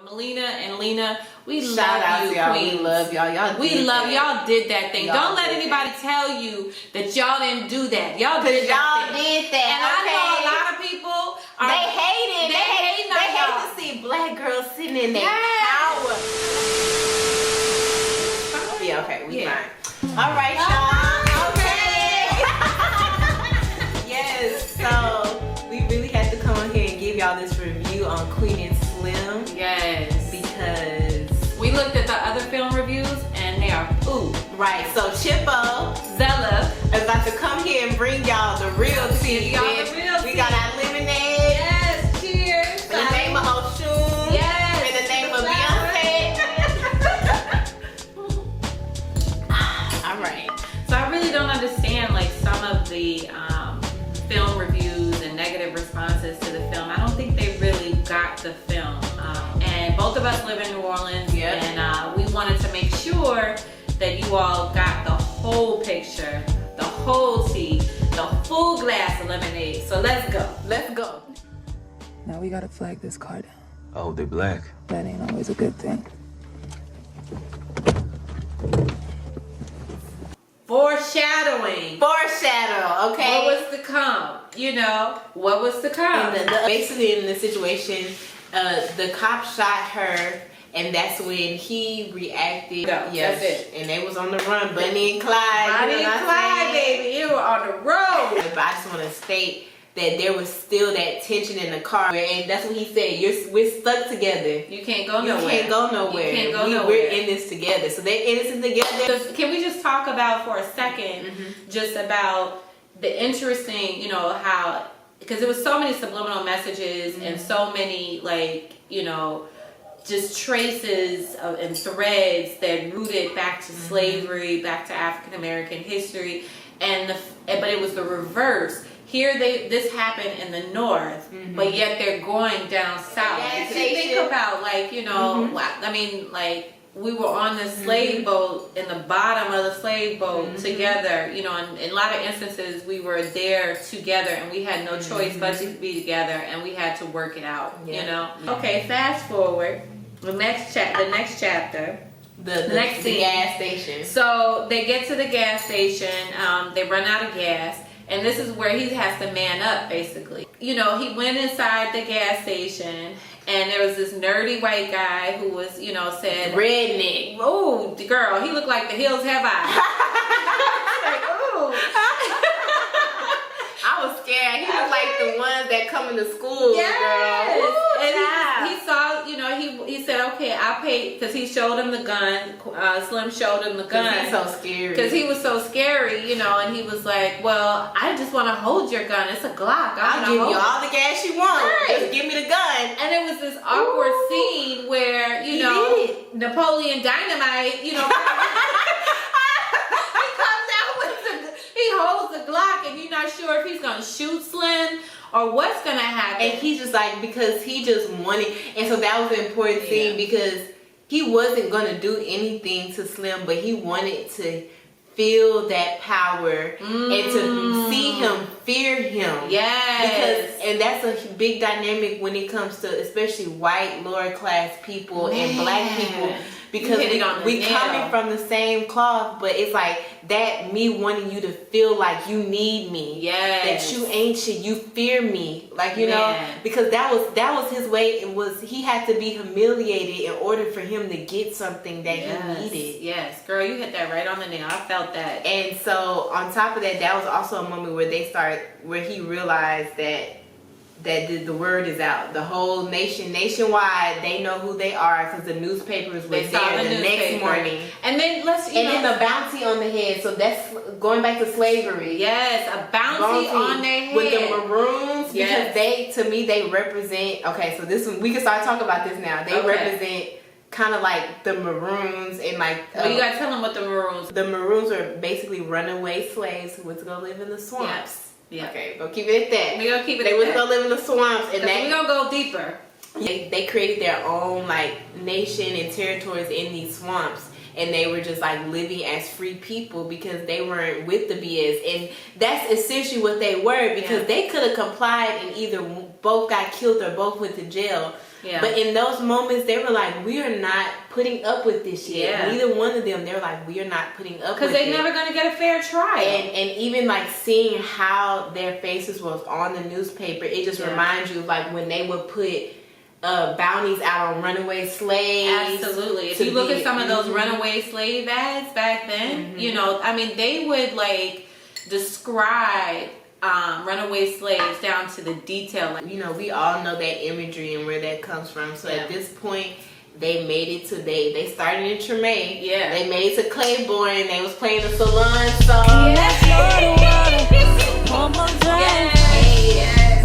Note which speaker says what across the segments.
Speaker 1: Melina and Lena, we
Speaker 2: Shout out
Speaker 1: love you,
Speaker 2: to y'all.
Speaker 1: queens.
Speaker 2: We love y'all.
Speaker 1: Y'all did that thing.
Speaker 2: Y'all
Speaker 1: Don't let
Speaker 2: did
Speaker 1: anybody tell you that y'all didn't do that. Y'all did that.
Speaker 2: Y'all
Speaker 1: thing.
Speaker 2: did that.
Speaker 1: And I know a lot of people are,
Speaker 2: they hate it.
Speaker 1: They hate
Speaker 2: to see black girls sitting in their power. Yeah, okay, we fine. All right, y'all. Okay. Yes, so we really had to come on here and give y'all this review on Queen and Slim.
Speaker 1: Yes.
Speaker 2: Because
Speaker 1: we looked at the other film reviews and they are ooh.
Speaker 2: Right, so Chipo,
Speaker 1: Zella
Speaker 2: is about to come here and bring y'all the real tea. We got our lemonade.
Speaker 1: Yes, cheers.
Speaker 2: In the name of Oshun.
Speaker 1: Yes.
Speaker 2: In the name of Beyonce. All right.
Speaker 1: So I really don't understand like some of the film reviews and negative responses to the film. I don't think they really got the film. And both of us live in New Orleans, and we wanted to make sure that you all got the whole picture, the whole tea, the full glass of lemonade. So let's go.
Speaker 2: Let's go.
Speaker 3: Now we gotta flag this car down.
Speaker 4: Oh, they black.
Speaker 3: That ain't always a good thing.
Speaker 1: Foreshadowing.
Speaker 2: Foreshadow, okay?
Speaker 1: What was to come? You know, what was to come?
Speaker 2: Basically, in the situation, the cop shot her, and that's when he reacted.
Speaker 1: No,
Speaker 2: yes,
Speaker 1: that's it.
Speaker 2: And they was on the run, Bonnie and Clyde.
Speaker 1: Bonnie and Clyde, baby. You were on the road.
Speaker 2: But I just want to state that there was still that tension in the car, and that's what he said. We're stuck together.
Speaker 1: You can't go nowhere.
Speaker 2: You can't go nowhere.
Speaker 1: You can't go nowhere.
Speaker 2: We're in this together. So they're innocent together.
Speaker 1: Can we just talk about for a second, just about the interesting, you know, how, because there was so many subliminal messages and so many, like, you know, just traces and threads that rooted back to slavery, back to African American history, but it was the reverse. Here, this happened in the north, but yet they're going down south. If you think about, like, you know, I mean, like, we were on the slave boat, in the bottom of the slave boat together, you know, and in a lot of instances we were there together and we had no choice but to be together, and we had to work it out, you know. Okay, fast forward, the next chapter.
Speaker 2: The
Speaker 1: next scene.
Speaker 2: The gas station.
Speaker 1: So they get to the gas station, they run out of gas, and this is where he has to man up, basically. You know, he went inside the gas station, and there was this nerdy white guy who was, you know, said...
Speaker 2: Redneck.
Speaker 1: Oh, girl, he looked like the hills have eyes. Like, ooh.
Speaker 2: I was scared. He was like the ones that come into school,
Speaker 1: yes.
Speaker 2: girl. Ooh,
Speaker 1: and he saw, you know, he said, okay, I'll pay, because he showed him the gun. Slim showed him the gun.
Speaker 2: He's so scary.
Speaker 1: Because he was so scary, you know, and he was like, well, I just want to hold your gun. It's a Glock.
Speaker 2: I'll give you all the gas you want. Right. Just give me the gun.
Speaker 1: And it was this awkward scene where, you know, Napoleon Dynamite, you know, he holds the Glock, and you're not sure if he's gonna shoot Slim or what's gonna happen.
Speaker 2: And he's just like, because he just wanted, and so that was an important scene, because he wasn't gonna do anything to Slim, but he wanted to feel that power and to see him fear him.
Speaker 1: Yes.
Speaker 2: And that's a big dynamic when it comes to especially white lower class people and black people, because we coming from the same cloth, but it's like that, me wanting you to feel like you need me, that you ain't shit, you fear me, like, you know, because that was his way. It was, he had to be humiliated in order for him to get something that he needed.
Speaker 1: Yes, girl, you hit that right on the nail. I felt that.
Speaker 2: And so on top of that, that was also a moment where he realized that the word is out. The whole nationwide, they know who they are, because the newspapers were there the next morning. And then then the bounty on the head. So that's going back to slavery.
Speaker 1: Yes, a bounty on their head
Speaker 2: with the maroons, because to me they represent. Okay, so this one we can start talking about this now. They represent kind of like the maroons, and like
Speaker 1: well, you gotta tell them what the maroons.
Speaker 2: The maroons are basically runaway slaves who went to go live in the swamps.
Speaker 1: Yeah.
Speaker 2: Okay, go keep it at that.
Speaker 1: We gonna keep it.
Speaker 2: They was gonna live in the swamps, and
Speaker 1: we gonna go deeper.
Speaker 2: They created their own like nation and territories in these swamps, and they were just like living as free people because they weren't with the BS, and that's essentially what they were, because they could have complied and either both got killed or both went to jail.
Speaker 1: Yeah.
Speaker 2: But in those moments, they were like, we are not putting up with this shit.
Speaker 1: Yeah.
Speaker 2: Neither one of them, they were like, we are not putting up with it.
Speaker 1: Because they're never going to get a fair trial.
Speaker 2: And even like seeing how their faces was on the newspaper, it just reminds you of like when they would put bounties out on runaway slaves.
Speaker 1: Absolutely. If you look at some of those runaway slave ads back then, you know, I mean, they would like describe runaway slaves down to the detail. Like,
Speaker 2: you know, we all know that imagery and where that comes from. So at this point, they made it to they started in Treme.
Speaker 1: Yeah.
Speaker 2: They made it to Claiborne. They was playing the salon song.
Speaker 1: Yes.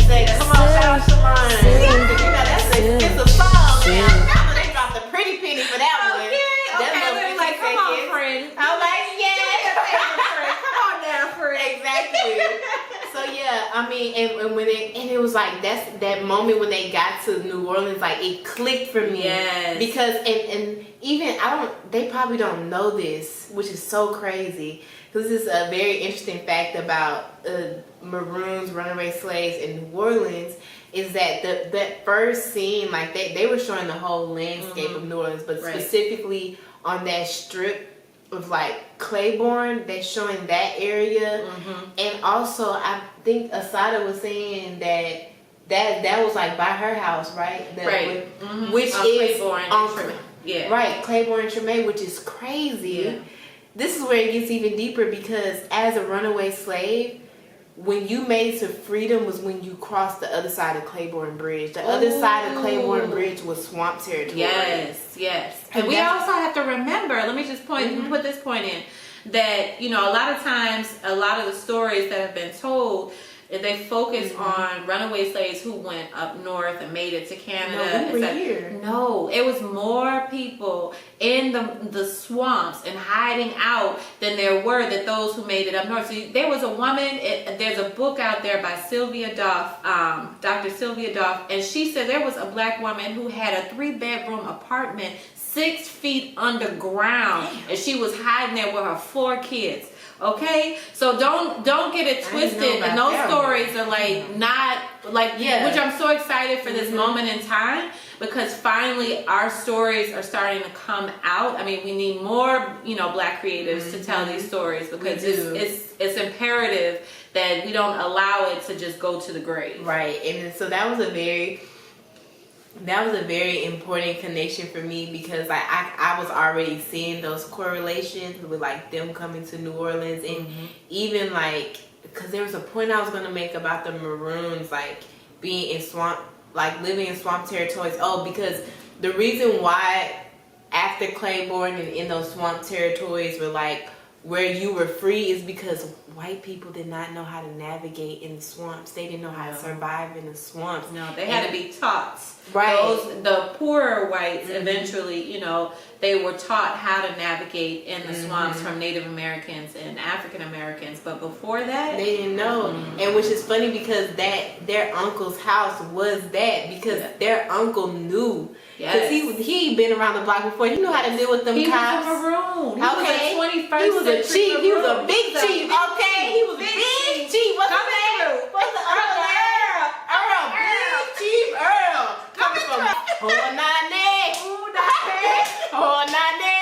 Speaker 2: Say, come on, shout out Shalon. You know, that's a song. Now they dropped a pretty penny for that one.
Speaker 1: Okay, they're like, come on, friend.
Speaker 2: I'm like,
Speaker 1: Come on now, friend.
Speaker 2: Exactly. So yeah, I mean, and when it was like that moment when they got to New Orleans, like it clicked for me.
Speaker 1: Yes.
Speaker 2: Because and even they probably don't know this, which is so crazy. Because this is a very interesting fact about maroons, runaway slaves in New Orleans, is that that first scene, like they were showing the whole landscape of New Orleans, but specifically on that strip of like Claiborne, they're showing that area. And also I think Asada was saying that was like by her house, right? Which is
Speaker 1: Claiborne
Speaker 2: on right, Claiborne and Treme, which is crazy. This is where it gets even deeper, because as a runaway slave, when you made it to freedom was when you crossed the other side of Claiborne Bridge. The other side of Claiborne Bridge was swamp territory.
Speaker 1: Yes. And we also have to remember, let me just put this point in, that, you know, a lot of times, a lot of the stories that have been told, they focus on runaway slaves who went up north and made it to Canada.
Speaker 2: No, we were here.
Speaker 1: No, it was more people in the swamps and hiding out than there were that those who made it up north. So there was a woman, there's a book out there by Sylvia Duff, Dr. Sylvia Duff, and she said there was a black woman who had a 3-bedroom apartment 6 feet underground, and she was hiding there with her 4 kids. Okay, so don't get it twisted. And those stories are like not like, which I'm so excited for this moment in time, because finally our stories are starting to come out. I mean, we need more, you know, black creatives to tell these stories, because it's imperative that we don't allow it to just go to the grave.
Speaker 2: Right, and so that was a very important connection for me, because I was already seeing those correlations with like them coming to New Orleans, and even like, because there was a point I was going to make about the maroons like being in swamp, like living in swamp territories. Because the reason why after Claiborne and in those swamp territories were like where you were free is because white people did not know how to navigate in the swamps. They didn't know how to survive in the swamps.
Speaker 1: No, they had to be taught.
Speaker 2: Right.
Speaker 1: The poorer whites eventually, you know, they were taught how to navigate in the swamps from Native Americans and African Americans. But before that,
Speaker 2: they didn't know. And which is funny, because their uncle's house was that, because their uncle knew. Because he been around the block before. He knew how to deal with them cops.
Speaker 1: He was a maroon.
Speaker 2: Okay.
Speaker 1: He was a 21st
Speaker 2: He was a
Speaker 1: century
Speaker 2: chief.
Speaker 1: maroon.
Speaker 2: He was a big chief. Okay. He was a big chief. What's his name? What's the other Earl? Earl. Big Chief Earl. Coming from Honane. Honane.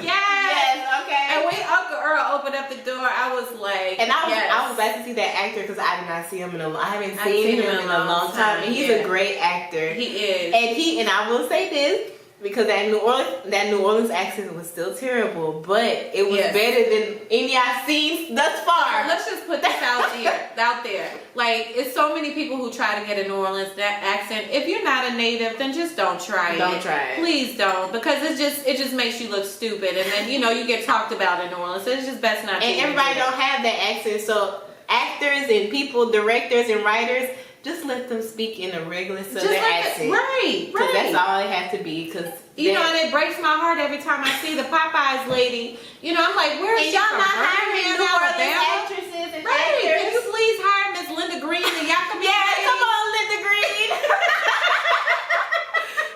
Speaker 2: Yes. Okay.
Speaker 1: And when Uncle Earl opened up the door, I was like,
Speaker 2: and I was glad to see that actor, because I did not see him I haven't seen him in a long time. And he's a great actor.
Speaker 1: He is.
Speaker 2: And I will say this, because that New Orleans accent was still terrible, but it was better than any I've seen thus far.
Speaker 1: Let's just put this out there. Like, it's so many people who try to get a New Orleans accent. If you're not a native, then just don't try it.
Speaker 2: Don't try it.
Speaker 1: Please don't, because it just makes you look stupid, and then, you know, you get talked about in New Orleans. So it's just best not to.
Speaker 2: And everybody don't have that accent, so actors and people, directors and writers, just let them speak in a regular Southern accent.
Speaker 1: Right.
Speaker 2: Because that's all it has to be. Because
Speaker 1: you know, and it breaks my heart every time I see the Popeyes lady. You know, I'm like, where is she
Speaker 2: y'all
Speaker 1: from?
Speaker 2: not hiring New Orleans
Speaker 1: Alabama?
Speaker 2: actresses and
Speaker 1: Right.
Speaker 2: actors?
Speaker 1: Can you please hire Miss Linda Green and y'all can be
Speaker 2: Yeah, come on, Linda Green.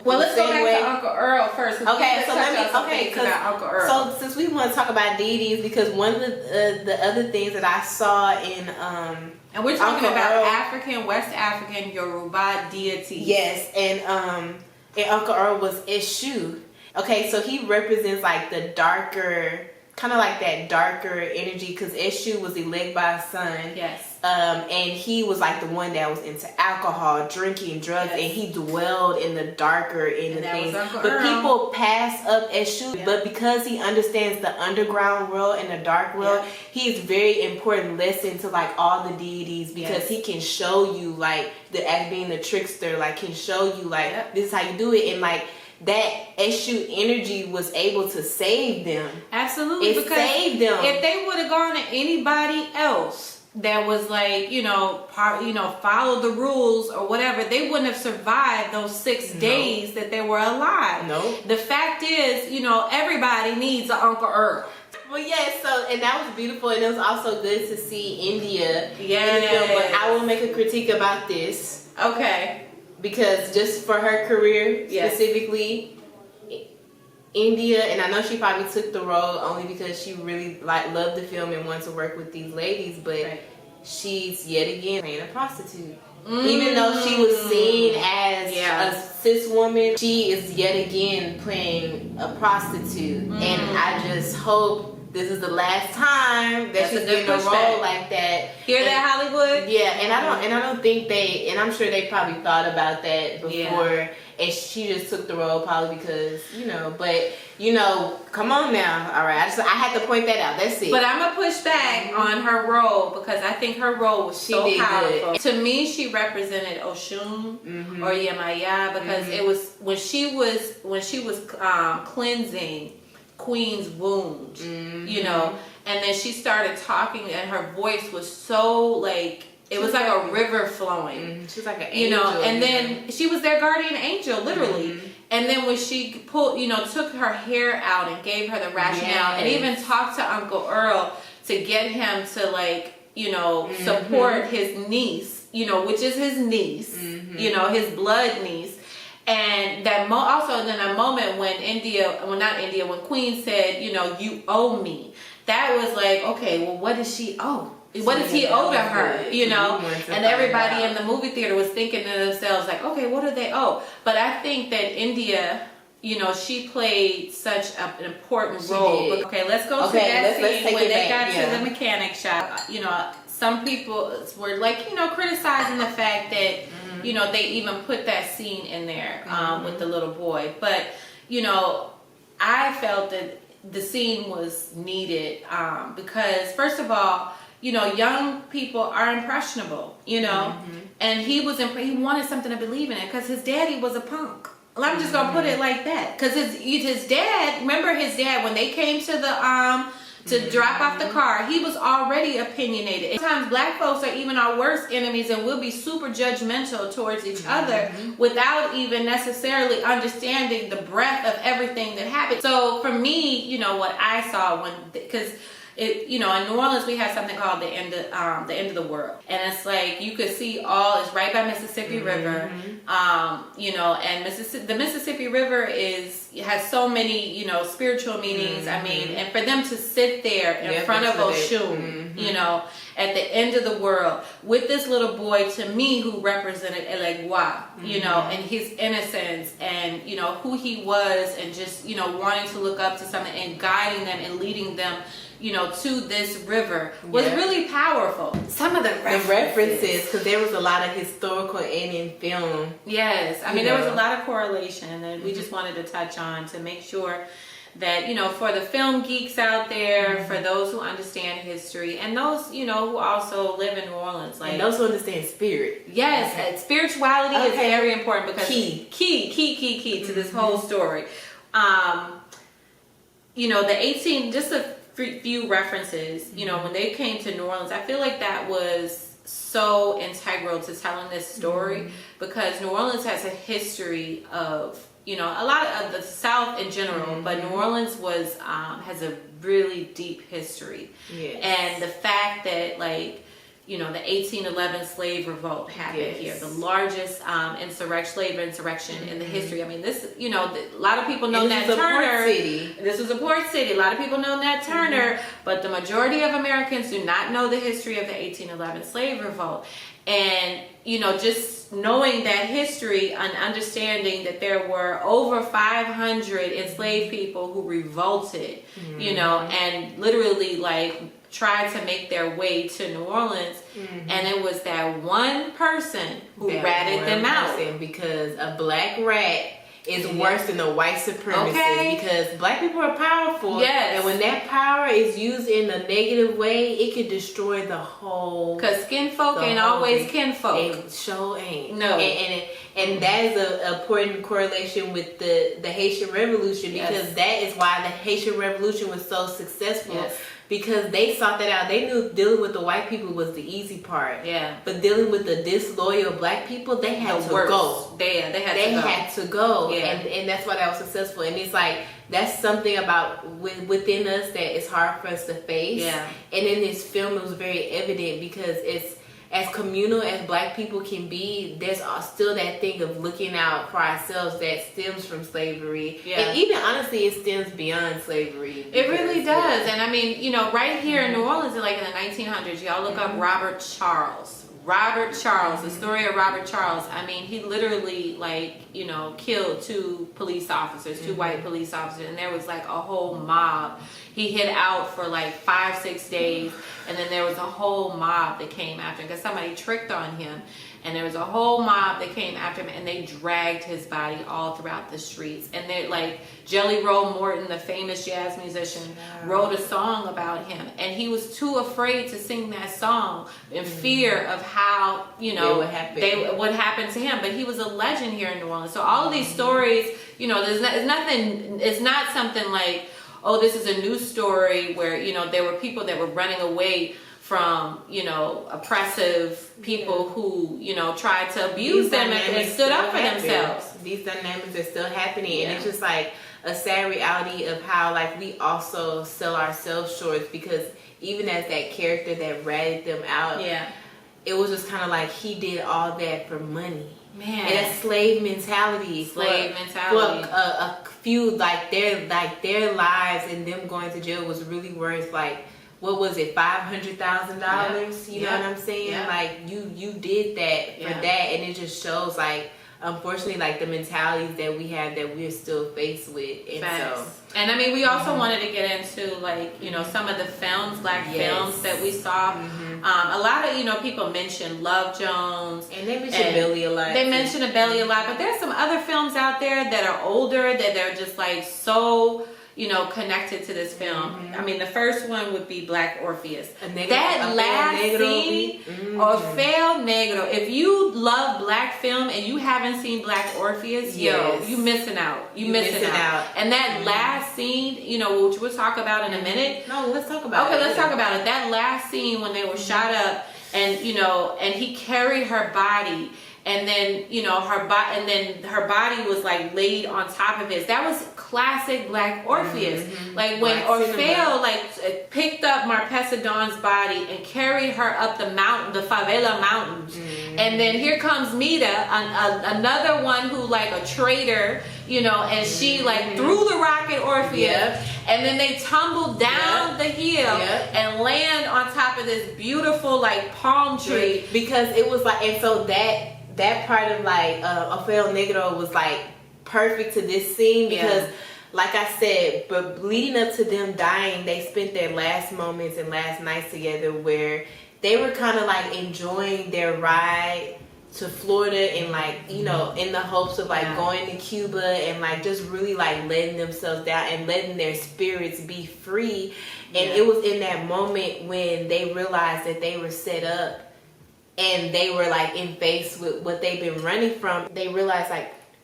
Speaker 1: Well, let's go back to Uncle Earl first.
Speaker 2: Okay, so
Speaker 1: about Uncle Earl.
Speaker 2: So since we want to talk about deities, because one of the other things that I saw in
Speaker 1: and we're talking
Speaker 2: Uncle
Speaker 1: about
Speaker 2: Earl,
Speaker 1: African, West African, Yoruba deities.
Speaker 2: Yes, and Uncle Earl was Eshu. Okay, so he represents like the darker, kind of like that darker energy, because Eshu was elect by a son.
Speaker 1: Yes.
Speaker 2: And he was like the one that was into alcohol, drinking, drugs,
Speaker 1: yes.
Speaker 2: and he dwelled in the darker end of things. But
Speaker 1: Earl.
Speaker 2: people pass up Eshu, yeah. But because he understands the underground world and the dark world, yeah. He's very important lesson to like all the deities, because yes. He can show you like as being the trickster, like can show you like yep. This is how you do it, and like that Eshu energy was able to save them.
Speaker 1: Absolutely,
Speaker 2: it
Speaker 1: because
Speaker 2: saved them.
Speaker 1: If they would have gone to anybody else that was like, follow the rules or whatever, they wouldn't have survived those 6 days that they were alive.
Speaker 2: No.
Speaker 1: The fact is, everybody needs an Uncle Earl.
Speaker 2: Well, yes, and that was beautiful, and it was also good to see India in the film, but I will make a critique about this.
Speaker 1: Okay.
Speaker 2: Because just for her career, specifically, India, and I know she probably took the role only because she really loved the film and wanted to work with these ladies, but she's yet again playing a prostitute. Even though she was seen as a cis woman, she is yet again playing a prostitute. And I just hope this is the last time that she's getting a role like that.
Speaker 1: Hear that, Hollywood?
Speaker 2: Yeah, and I don't think and I'm sure they probably thought about that before, and she just took the role probably because, come on now, all right. I had to point that out. That's it.
Speaker 1: But I'm gonna push back on her role because I think her role was so powerful. Good. To me, she represented Oshun or Yemaya because it was when she was cleansing Queen's wound, and then she started talking, and her voice was so like it was like a river flowing.
Speaker 2: She was like an angel,
Speaker 1: and then she was their guardian angel, literally. And then when she pulled, took her hair out and gave her the rationale, and even talked to Uncle Earl to get him to support his niece, which is his niece, his blood niece. And that also then a moment when when Queen said, you owe me. That was like, okay, well, what does she owe? What does he owe to her? And everybody in the movie theater was thinking to themselves like, okay, what do they owe? But I think that India, she played such an important role. But, okay, let's go to that scene when they got to the mechanic shop. Some people were like, criticizing the fact that, they even put that scene in there with the little boy. But, I felt that the scene was needed because, first of all, young people are impressionable, and he wanted something to believe in it because his daddy was a punk. Well, I'm just going to put it like that. Because his dad, remember his dad, when they came to the to drop off the car, he was already opinionated. Sometimes black folks are even our worst enemies, and we'll be super judgmental towards each other without even necessarily understanding the breadth of everything that happened. So for me, what I saw because in New Orleans we have something called the end of the world, and it's like you could see it's right by Mississippi River, and the Mississippi River has so many spiritual meanings. I mean, and for them to sit there in front of Oshun, at the end of the world with this little boy, to me, who represented Elegua, and his innocence and who he was, and just wanting to look up to something and guiding them and leading them to this river was really powerful. Some of the references, because there was a lot of historical and in film. Yes, I mean there was a lot of correlation, and we just wanted to touch on to make sure that for the film geeks out there, for those who understand history, and those who also live in New Orleans, like
Speaker 2: and those who understand spirit.
Speaker 1: Yes, spirituality is very important because key to this whole story. Just a few references, when they came to New Orleans, I feel like that was so integral to telling this story because New Orleans has a history of, a lot of the South in general, but New Orleans has a really deep history. Yes. And the fact that the 1811 slave revolt happened here, the largest slave insurrection in the history. I mean, this, a lot of people know Nat Turner. This was a port city. A lot of people know Nat Turner, but the majority of Americans do not know the history of the 1811 slave revolt. And, just knowing that history and understanding that there were over 500 enslaved people who revolted, and literally tried to make their way to New Orleans, and it was that one person who ratted them out.
Speaker 2: Because a black rat is worse than a white supremacist, because black people are powerful.
Speaker 1: Yes.
Speaker 2: And when that power is used in a negative way, it could destroy the whole.
Speaker 1: Because skin folk ain't always kinfolk.
Speaker 2: It sure ain't.
Speaker 1: No.
Speaker 2: And that is an important correlation with the Haitian Revolution, because that is why the Haitian Revolution was so successful. Yes. Because they sought that out. They knew dealing with the white people was the easy part. Yeah. But dealing with the disloyal black people, they had to go. They had to go. Yeah. And that's why that was successful. And it's that's something about within us that is hard for us to face. Yeah. And in this film, it was very evident, because it's, as communal as black people can be, there's still that thing of looking out for ourselves that stems from slavery. Yeah. And even honestly, it stems beyond slavery.
Speaker 1: It really does. And I mean, right here in New Orleans, in the 1900s, y'all look up Robert Charles. The story of Robert Charles. I mean, he literally killed two police officers, two white police officers, and there was a whole mob. He hid out for 5-6 days, and then there was a whole mob that came after him because somebody tricked on him, and there was a whole mob that came after him, and they dragged his body all throughout the streets. And they Jelly Roll Morton, the famous jazz musician, wrote a song about him, and he was too afraid to sing that song in fear of how what happened to him. But he was a legend here in New Orleans. So all of these stories, it's not something oh, this is a new story where there were people that were running away from oppressive people who tried to abuse them and stood up for themselves.
Speaker 2: These dynamics are still happening, and it's just a sad reality of how we also sell ourselves short, because even as that character that ratted them out, it was just kind of he did all that for money. Man, and that slave mentality. For a few, their lives and them going to jail was really worth what was it, $500,000? You know what I'm saying? Yeah. You did that for that, and it just shows unfortunately the mentalities that we have that we're still faced with.
Speaker 1: And I mean, we also wanted to get into some of the films, black films that we saw. A lot of people mention Love Jones,
Speaker 2: and they mention Belly a lot.
Speaker 1: They mention Belly a lot, but there's some other films out there that are older that they're just so connected to this film. I mean, the first one would be Black Orpheus. That last scene, Orfeo Negro. If you love black film and you haven't seen Black Orpheus, you missing out. You missing out. And that last scene, which we'll talk about in a minute.
Speaker 2: No, let's talk about it.
Speaker 1: Okay, let's talk about it. That last scene when they were shot up, and and he carried her body. And then, her body was laid on top of his. That was classic Black Orpheus. When Black Orfeo picked up Marpesa Dawn's body and carried her up the mountain, the favela mountains. And then here comes Mita, another one who a traitor, and she threw the rock at Orpheus. And then they tumbled down the hill and land on top of this beautiful palm tree.
Speaker 2: Because it was and so that part of Orfeo Negro was perfect to this scene, because like I said, but leading up to them dying, they spent their last moments and last nights together where they were kind of enjoying their ride to Florida, and in the hopes of going to Cuba, and just really letting themselves down and letting their spirits be free. And it was in that moment when they realized that they were set up and they were in face with what they've been running from. They realized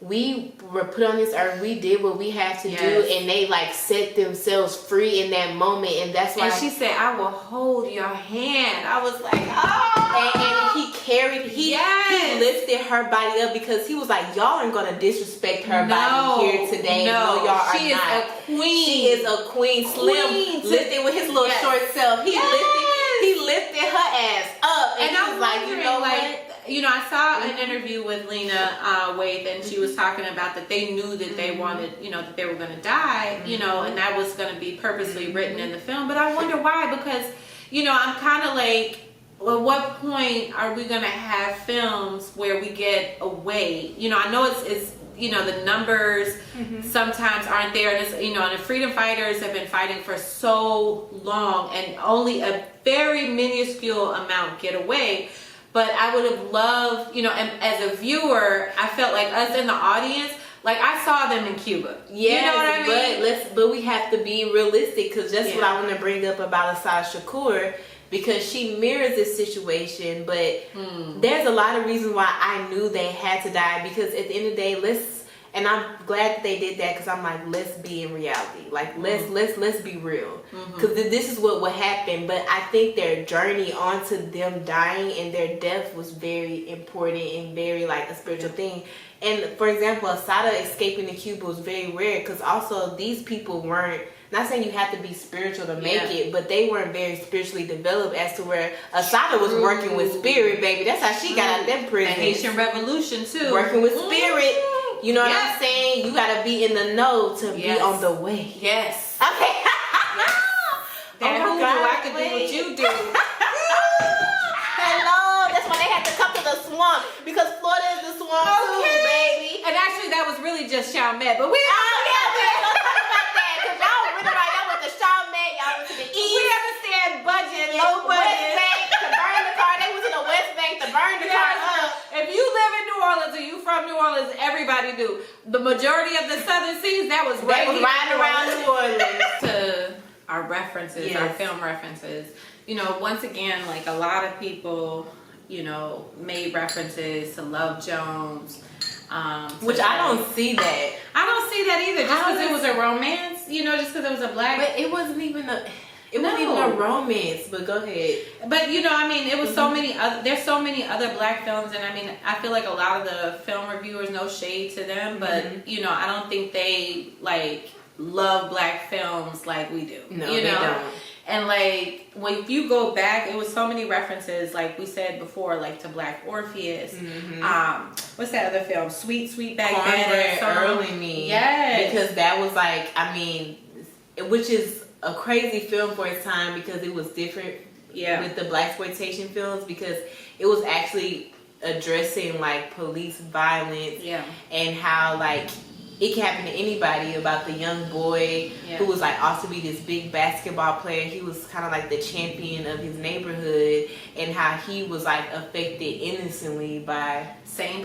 Speaker 2: we were put on this earth, we did what we had to do, and they set themselves free in that moment. And that's why,
Speaker 1: and she said, I will hold your hand. I was oh,
Speaker 2: and he carried, he lifted her body up, because he was y'all aren't gonna disrespect her body here today. No, y'all are
Speaker 1: she
Speaker 2: not.
Speaker 1: Is a queen.
Speaker 2: She is a queen. Slim lifted with his little short self. He lifted. he lifted her ass up, and I was like, you know what?
Speaker 1: You know, I saw an interview with Lena Waithe, and she was talking about that they knew that they wanted, you know, that they were going to die, you know, and that was going to be purposely written in the film. But I wonder why, because, you know, I'm kind of like, well, at what point are we going to have films where we get away? You know, I know it's you know, the numbers sometimes aren't there, and it's, you know, and the freedom fighters have been fighting for so long, and only a very minuscule amount get away. But I would have loved, you know, and as a viewer, I felt like us in the audience, like I saw them in Cuba.
Speaker 2: Yeah,
Speaker 1: you know what I mean?
Speaker 2: But we have to be realistic, because that's what I want to bring up about Asad Shakur, because she mirrors this situation. But there's a lot of reasons why I knew they had to die, because at the end of the day, and I'm glad that they did that, because I'm like, let's be in reality. Like, let's be real. Because this is what would happen. But I think their journey onto them dying and their death was very important and very, like, a spiritual thing. And, for example, Asada escaping to Cuba was very rare, because also these people weren't, not saying you have to be spiritual to make it, but they weren't very spiritually developed as to where Asada was working with spirit, baby. That's how she got out of them prison.
Speaker 1: The Haitian Revolution, too.
Speaker 2: Working with spirit. You know what I'm saying? You gotta be in the know to be on the way.
Speaker 1: Yes.
Speaker 2: Okay.
Speaker 1: That
Speaker 2: oh my God,
Speaker 1: I could do what you do.
Speaker 2: Hello. That's why they had to come to the swamp, because Florida is the swamp too, baby.
Speaker 1: And actually, that was really just Chalmette, but we.
Speaker 2: Let's talk about that, because y'all really right. Y'all went to Chalmette, y'all went to the east.
Speaker 1: We understand budget, low budget.
Speaker 2: West Bank to burn the car. They went to the West Bank to burn the car up.
Speaker 1: If you live in New Orleans or you from New Orleans, everybody do. The majority of the Southern Seas, that was
Speaker 2: riding around New Orleans.
Speaker 1: To our references, our film references. You know, once again, like a lot of people, you know, made references to Love Jones.
Speaker 2: Which I don't see that.
Speaker 1: I don't see that either. Just because it was a romance, you know, just because it was a black.
Speaker 2: But it wasn't even a. It wasn't even a romance, but go ahead.
Speaker 1: But you know, I mean, it was so many other. There's so many other black films, and I mean, I feel like a lot of the film reviewers, no shade to them, but you know, I don't think they like love black films like we do.
Speaker 2: No,
Speaker 1: you know?
Speaker 2: They don't.
Speaker 1: And like if you go back, it was so many references, like we said before, like to Black Orpheus. What's that other film? Sweet Back Then.
Speaker 2: Early Me.
Speaker 1: Yes.
Speaker 2: Because that was like, I mean, which is a crazy film for its time, because it was different with the blaxploitation films, because it was actually addressing like police violence and how like it can happen to anybody, about the young boy who was like also be this big basketball player. He was kind of like the champion of his neighborhood, and how he was like affected innocently by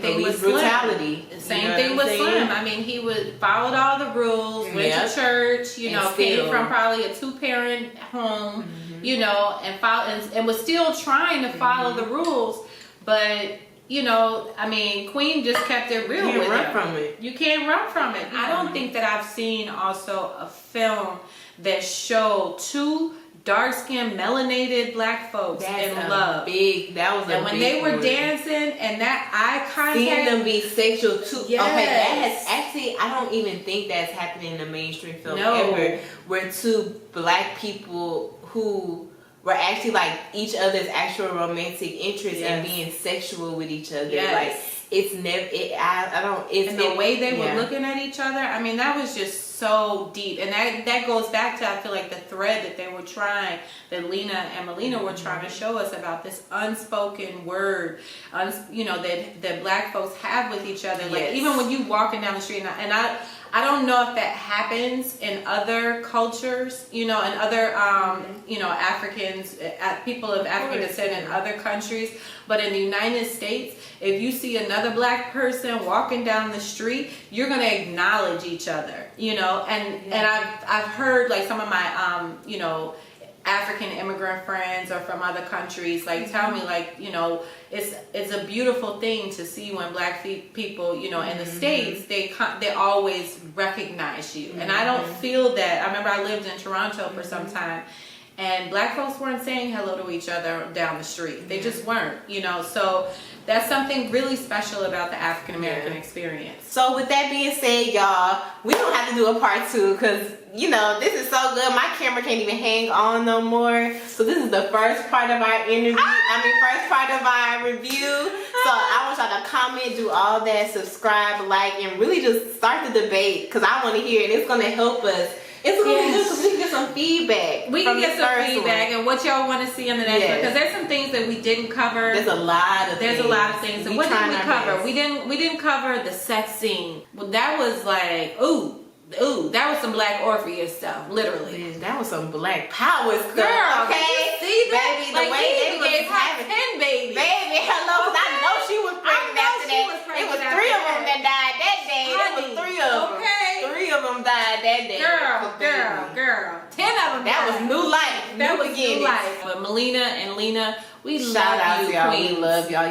Speaker 2: police brutality.
Speaker 1: Same thing with Slim. I mean, he followed all the rules, went to church, you know, came from probably a 2-parent home, you know, and was still trying to follow the rules, but. You know, I mean, Queen just kept it real with him. You can't run from it. You can't run from it. I don't think that I've seen also a film that showed two dark-skinned, melanated black folks in love. And when they were dancing and that eye contact.
Speaker 2: Seeing them be sexual too. Yes. Okay, that has actually, I don't even think that's happening in a mainstream film ever. Where two black people who were actually like each other's actual romantic interest and being sexual with each other. Like it's never. And
Speaker 1: the way they were looking at each other. I mean, that was just so deep, and that goes back to, I feel like, the thread that they were trying, that Lena and Melina were trying to show us about this unspoken word, you know, that black folks have with each other. Like even when you walking down the street, and I don't know if that happens in other cultures, you know, and other, you know, Africans, people of African descent in other countries. But in the United States, if you see another black person walking down the street, you're going to acknowledge each other, you know. And I've heard, like, some of my, you know, African immigrant friends or from other countries like tell me, like, you know, it's a beautiful thing to see when black people, you know, in the States, they always recognize you. And I don't feel that. I remember I lived in Toronto for some time, and black folks weren't saying hello to each other down the street. They just weren't, you know. So that's something really special about the African American experience.
Speaker 2: So with that being said, y'all, we don't have to do a part 2 because, you know, this is so good. My camera can't even hang on no more. So this is the first part of our interview. First part of our review. So I want y'all to comment, do all that, subscribe, like, and really just start the debate because I want to hear it. It's going to help us. It's going to be good because we can get some feedback.
Speaker 1: We can get some feedback and what y'all want to see in the next one, because there's some things that we didn't cover.
Speaker 2: There's a lot of
Speaker 1: things. And what did we cover? We didn't cover the sex scene. Well, that was like, ooh, that was some Black Orpheus stuff, literally.
Speaker 2: Man, that was some Black Power stuff.
Speaker 1: Girl,
Speaker 2: okay?
Speaker 1: See that?
Speaker 2: Baby, the
Speaker 1: like,
Speaker 2: way they
Speaker 1: gave
Speaker 2: was
Speaker 1: her 10 babies.
Speaker 2: Baby, hello, because I know she was pregnant after that. It was 3 of them that died that day. It was 3 of them.
Speaker 1: Okay.
Speaker 2: 3 of them died that day.
Speaker 1: Girl. 10 of them.
Speaker 2: That was new life.
Speaker 1: That was new life. But Melina and Lena, we
Speaker 2: shout
Speaker 1: love you,
Speaker 2: y'all.
Speaker 1: queens.
Speaker 2: We love y'all.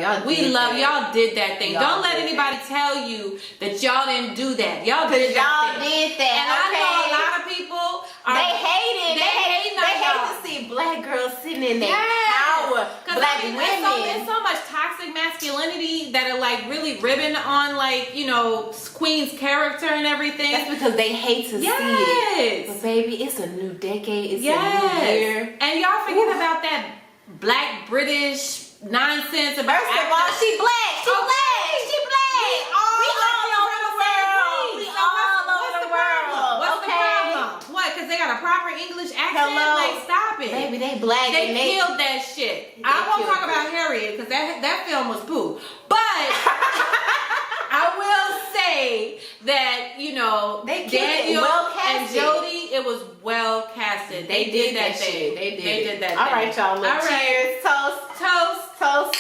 Speaker 1: Y'all did that thing. Don't let anybody tell you that y'all didn't do that. Y'all did that thing.
Speaker 2: And
Speaker 1: I know a lot of people
Speaker 2: they hate it. They hate to see Black girls sitting in their power. Black women.
Speaker 1: There's so much toxic masculinity that are like really ribbing on, like, you know, Queen's character and everything.
Speaker 2: That's because they hate to see it. But baby, it's a new decade. It's a new year.
Speaker 1: And y'all forget about that Black British nonsense about.
Speaker 2: First of all, she black. She black. We all over the world. We all over the world.
Speaker 1: What's the problem? What? Because they got a proper English accent? Like, stop it.
Speaker 2: Baby, they black.
Speaker 1: They killed that shit. I won't talk about Harriet because that film was poo. But I will say that, you know, Daniel and Jody, it was well casted. They did that thing.
Speaker 2: They did that
Speaker 1: thing.
Speaker 2: All right, y'all. Cheers. Toast.